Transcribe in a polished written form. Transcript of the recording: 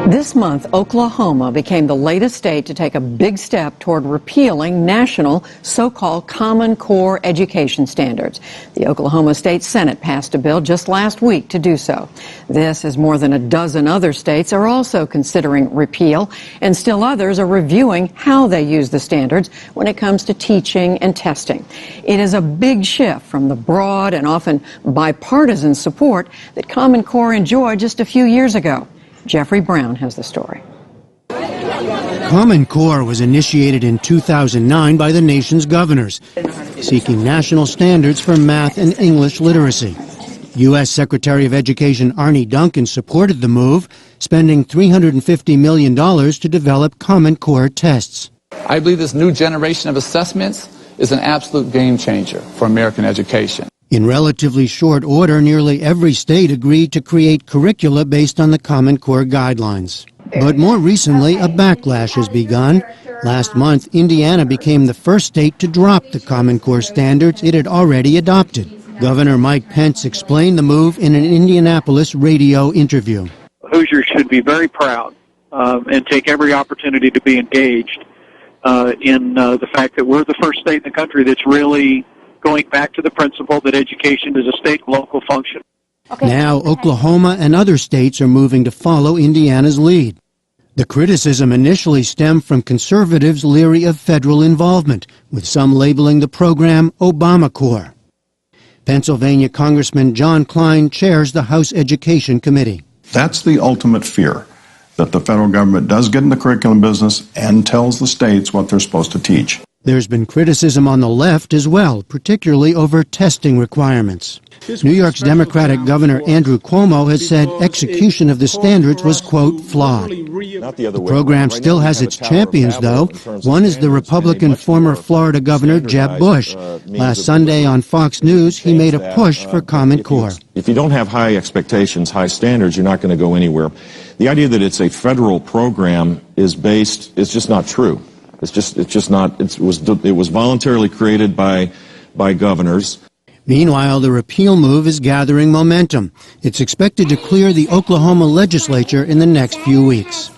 This month, Oklahoma became the latest state to take a big step toward repealing national so-called Common Core education standards. The Oklahoma State Senate passed a bill just last week to do so. This, as more than a dozen other states are also considering repeal, and still others are reviewing how they use the standards when it comes to teaching and testing. It is a big shift from the broad and often bipartisan support that Common Core enjoyed just a few years ago. Jeffrey Brown has the story. Common Core was initiated in 2009 by the nation's governors, seeking national standards for math and English literacy. U.S. Secretary of Education Arne Duncan supported the move, spending $350 million to develop Common Core tests. I believe this new generation of assessments is an absolute game changer for American education. In relatively short order, nearly every state agreed to create curricula based on the Common Core guidelines. But more recently, a backlash has begun. Last month, Indiana became the first state to drop the Common Core standards it had already adopted. Governor Mike Pence explained the move in an Indianapolis radio interview. Hoosiers should be very proud and take every opportunity to be engaged in the fact that we're the first state in the country that's really going back to the principle that education is a state-local function. Now, Oklahoma and other states are moving to follow Indiana's lead. The criticism initially stemmed from conservatives leery of federal involvement, with some labeling the program Obamacare. Pennsylvania Congressman John Klein chairs the House Education Committee. That's the ultimate fear, that the federal government does get in the curriculum business and tells the states what they're supposed to teach. There's been criticism on the left as well, particularly over testing requirements. New York's Democratic Governor Andrew Cuomo has said execution of the standards was, quote, flawed. The program still has its champions, though. One is the Republican former Florida Governor Jeb Bush. Last Sunday on Fox News, he made a push for Common Core. If you don't have high expectations, high standards, you're not going to go anywhere. The idea that it's a federal program is just not true. It's just not. It was voluntarily created by governors. Meanwhile, the repeal move is gathering momentum. It's expected to clear the Oklahoma legislature in the next few weeks.